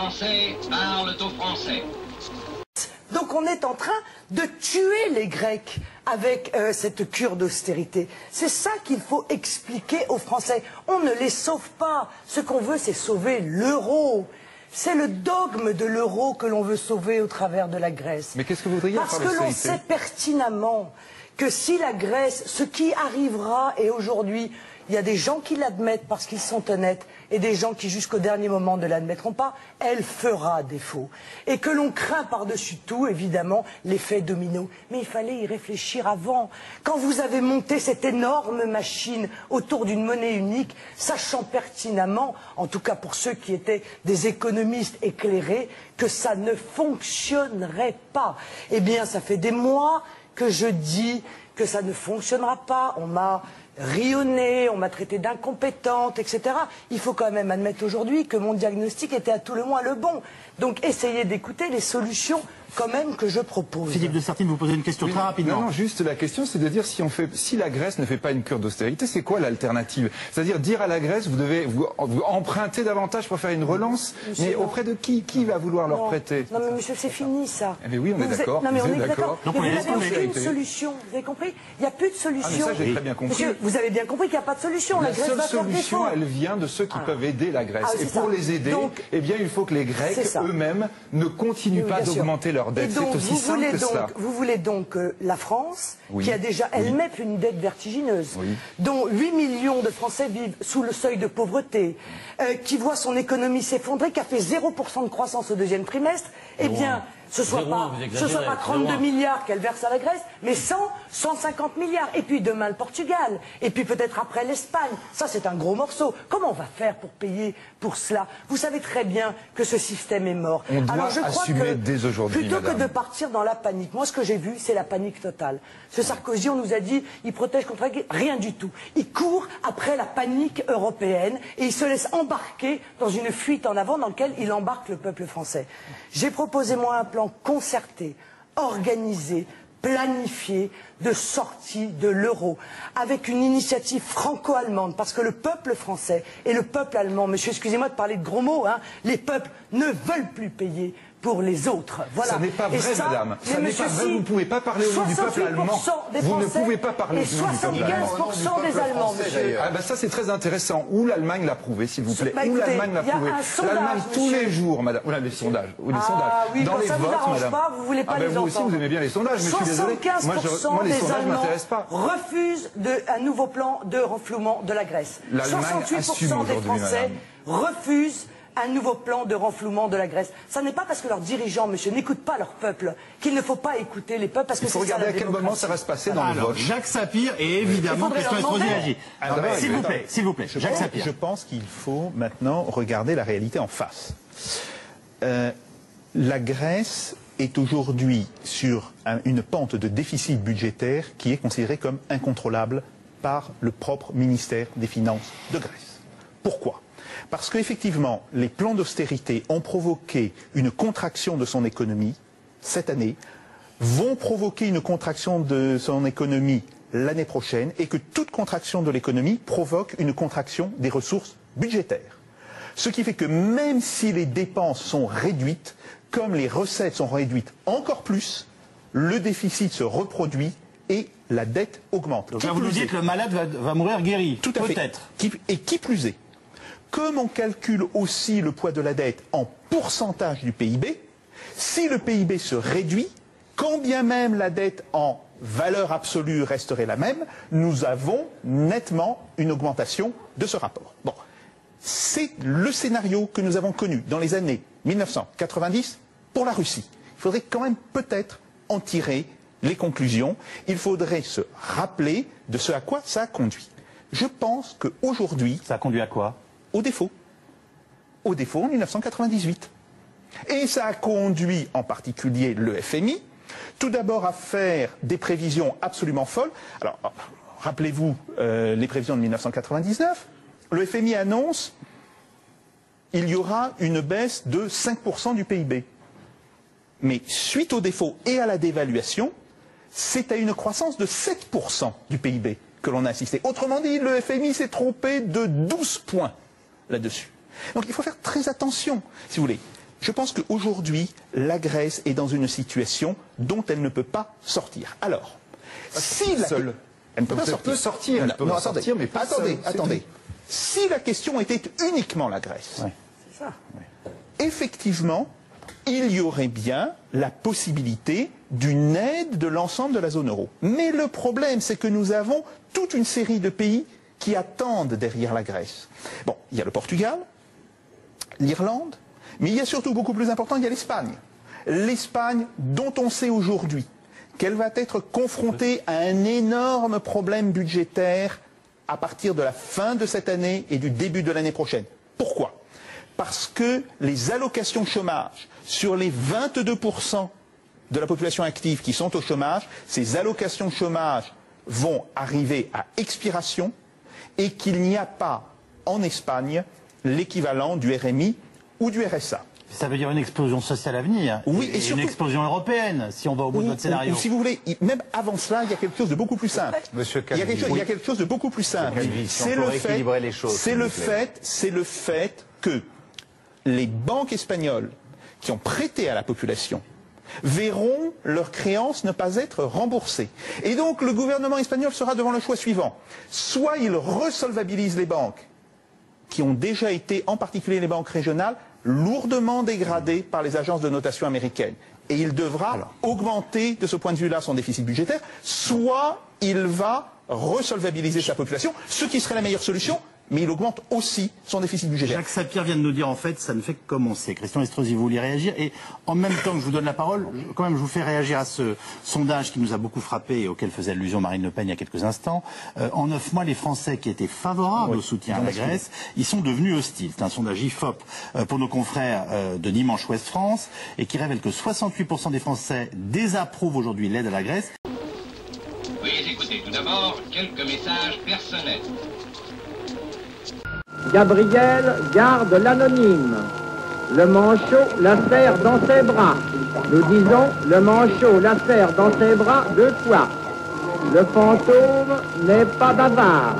Français parlent au français. Donc on est en train de tuer les Grecs avec cette cure d'austérité. C'est ça qu'il faut expliquer aux Français. On ne les sauve pas. Ce qu'on veut, c'est sauver l'euro. C'est le dogme de l'euro que l'on veut sauver au travers de la Grèce. Mais qu'est-ce que vous voudriez Parce que l'on sait pertinemment que si la Grèce, ce qui arrivera, et aujourd'hui, il y a des gens qui l'admettent parce qu'ils sont honnêtes et des gens qui jusqu'au dernier moment ne l'admettront pas, elle fera défaut. Et que l'on craint par-dessus tout, évidemment, l'effet domino. Mais il fallait y réfléchir avant. Quand vous avez monté cette énorme machine autour d'une monnaie unique, sachant pertinemment, en tout cas pour ceux qui étaient des économistes éclairés, que ça ne fonctionnerait pas. Eh bien, ça fait des mois que je dis que ça ne fonctionnera pas. On m'a rionné, on m'a traité d'incompétente, etc. Il faut quand même admettre aujourd'hui que mon diagnostic était à tout le moins le bon. Donc essayez d'écouter les solutions quand même que je propose. Philippe de Sertine, vous posez une question très rapidement. Non, juste la question, c'est de dire si la Grèce ne fait pas une cure d'austérité, c'est quoi l'alternative? C'est-à-dire dire à la Grèce, vous devez vous emprunter davantage pour faire une relance, mais auprès de qui? Qui va vouloir leur prêter? Non mais monsieur, c'est fini ça. Eh bien oui, on est d'accord. Non mais on est d'accord. Donc Mais on vous laisse n'avez tomber. aucune solution. Vous avez compris? Il n'y a plus de solution. Ah, mais ça, j'ai très bien compris. Monsieur, vous avez bien compris qu'il n'y a pas de solution. La Grèce seule va faire solution, défaut. elle vient de ceux qui peuvent aider la Grèce. Ah, et pour les aider, donc, eh bien, il faut que les Grecs eux-mêmes ne continuent pas d'augmenter leur dette. C'est aussi simple que ça. Vous voulez donc la France, qui a déjà elle-même une dette vertigineuse, dont 8 millions de Français vivent sous le seuil de pauvreté, qui voit son économie s'effondrer, qui a fait 0% de croissance au deuxième trimestre, eh bien, ce ne soit pas 32 milliards qu'elle verse à la Grèce, mais 150 milliards. Et puis demain le Portugal, et puis peut-être après l'Espagne. Ça, c'est un gros morceau. Comment on va faire pour payer pour cela? Vous savez très bien que ce système est mort. On doit Alors je crois assumer dès aujourd'hui, plutôt madame. que de partir dans la panique, moi ce que j'ai vu, c'est la panique totale. Ce Sarkozy, on nous a dit, il protège contre la guerre. Rien du tout. Il court après la panique européenne et il se laisse embarquer dans une fuite en avant dans laquelle il embarque le peuple français. J'ai proposé moi un plan concerté, organisé, planifié de sortie de l'euro, avec une initiative franco-allemande, parce que le peuple français et le peuple allemand, monsieur, excusez-moi de parler de gros mots, hein, les peuples ne veulent plus payer pour les autres. Voilà. Ça n'est pas vrai, madame. Ça n'est pas vrai. Vous ne pouvez pas parler au nom du peuple allemand. Vous ne pouvez pas parler au nom du peuple allemand. Et 75% des Allemands, monsieur. Ah ben ça, c'est très intéressant. Où l'Allemagne l'a prouvé, s'il vous plaît. Où l'Allemagne l'a prouvé. L'Allemagne, tous les jours, madame. Oula, les sondages. Oui, les sondages. Oui, dans les ça votes, vous madame. pas, vous voulez pas les vous aussi, entendre. vous aimez bien les sondages, mais je suis désolé. 75% les des sondages Allemands m'intéressent pas. refusent un nouveau plan de renflouement de la Grèce. L'Allemagne 68% des Français refusent un nouveau plan de renflouement de la Grèce. Ça n'est pas parce que leurs dirigeants, monsieur, n'écoutent pas leur peuple qu'il ne faut pas écouter les peuples, parce que il faut c'est ça regarder la à quel démocratie. moment ça va se passer dans le vote. Jacques Sapir et évidemment Christian Estrosi agit. S'il vous plaît, Jacques Sapir. Je pense qu'il faut maintenant regarder la réalité en face. La Grèce est aujourd'hui sur une pente de déficit budgétaire qui est considérée comme incontrôlable par le propre ministère des Finances de Grèce. Pourquoi ? Parce qu'effectivement, les plans d'austérité ont provoqué une contraction de son économie cette année, vont provoquer une contraction de son économie l'année prochaine, et que toute contraction de l'économie provoque une contraction des ressources budgétaires. Ce qui fait que même si les dépenses sont réduites, comme les recettes sont réduites encore plus, le déficit se reproduit et la dette augmente. Donc là, vous nous dites que le malade va mourir guéri. Tout à fait. Peut-être. Et qui plus est, comme on calcule aussi le poids de la dette en pourcentage du PIB, si le PIB se réduit, quand bien même la dette en valeur absolue resterait la même, nous avons nettement une augmentation de ce rapport. Bon, c'est le scénario que nous avons connu dans les années 1990 pour la Russie. Il faudrait quand même peut-être en tirer les conclusions. Il faudrait se rappeler de ce à quoi ça a conduit. Je pense qu'aujourd'hui... Ça a conduit à quoi ? Au défaut. Au défaut en 1998. Et ça a conduit en particulier le FMI, tout d'abord à faire des prévisions absolument folles. Alors, rappelez-vous les prévisions de 1999. Le FMI annonce qu'il y aura une baisse de 5% du PIB. Mais suite au défaut et à la dévaluation, c'est à une croissance de 7% du PIB que l'on a assisté. Autrement dit, le FMI s'est trompé de 12 points là-dessus. Donc il faut faire très attention, si vous voulez. Je pense qu'aujourd'hui, la Grèce est dans une situation dont elle ne peut pas sortir. Alors, si la... Seule. Elle ne peut pas Elle sortir. peut sortir, elle peut Non, sortir, mais pas seule, c'est attendez. tout. Si la question était uniquement la Grèce, C'est ça. effectivement, il y aurait bien la possibilité d'une aide de l'ensemble de la zone euro. Mais le problème, c'est que nous avons toute une série de pays qui attendent derrière la Grèce. Bon, il y a le Portugal, l'Irlande, mais il y a surtout beaucoup plus important, il y a l'Espagne. L'Espagne dont on sait aujourd'hui qu'elle va être confrontée à un énorme problème budgétaire à partir de la fin de cette année et du début de l'année prochaine. Pourquoi ? Parce que les allocations chômage sur les 22% de la population active qui sont au chômage, ces allocations chômage vont arriver à expiration et qu'il n'y a pas en Espagne l'équivalent du RMI ou du RSA. Ça veut dire une explosion sociale à venir. Oui, et surtout une explosion européenne, si on va au bout de votre scénario. Ou si vous voulez, même avant cela, il y a quelque chose de beaucoup plus simple. Monsieur Il y Calvi, a quelque chose de beaucoup plus simple. C'est le fait que les banques espagnoles qui ont prêté à la population verront leurs créances ne pas être remboursées. Et donc le gouvernement espagnol sera devant le choix suivant. Soit il resolvabilise les banques qui ont déjà été, en particulier les banques régionales, lourdement dégradées par les agences de notation américaines. Et il devra augmenter de ce point de vue-là son déficit budgétaire, soit il va resolvabiliser sa population, ce qui serait la meilleure solution, mais il augmente aussi son déficit budgétaire. Jacques Sapir vient de nous dire, en fait, ça ne fait que commencer. Christian Estrosi, vous voulez réagir? Et en même temps que je vous donne la parole, quand même, je vous fais réagir à ce sondage qui nous a beaucoup frappé et auquel faisait allusion Marine Le Pen il y a quelques instants. En 9 mois, les Français qui étaient favorables au soutien à la Grèce, ils sont devenus hostiles. C'est un sondage IFOP pour nos confrères de Dimanche Ouest France et qui révèle que 68% des Français désapprouvent aujourd'hui l'aide à la Grèce. Veuillez écouter tout d'abord quelques messages personnels. Gabriel garde l'anonyme. Le manchot la serre dans ses bras. Nous disons, le manchot la serre dans ses bras 2 fois. Le fantôme n'est pas bavard.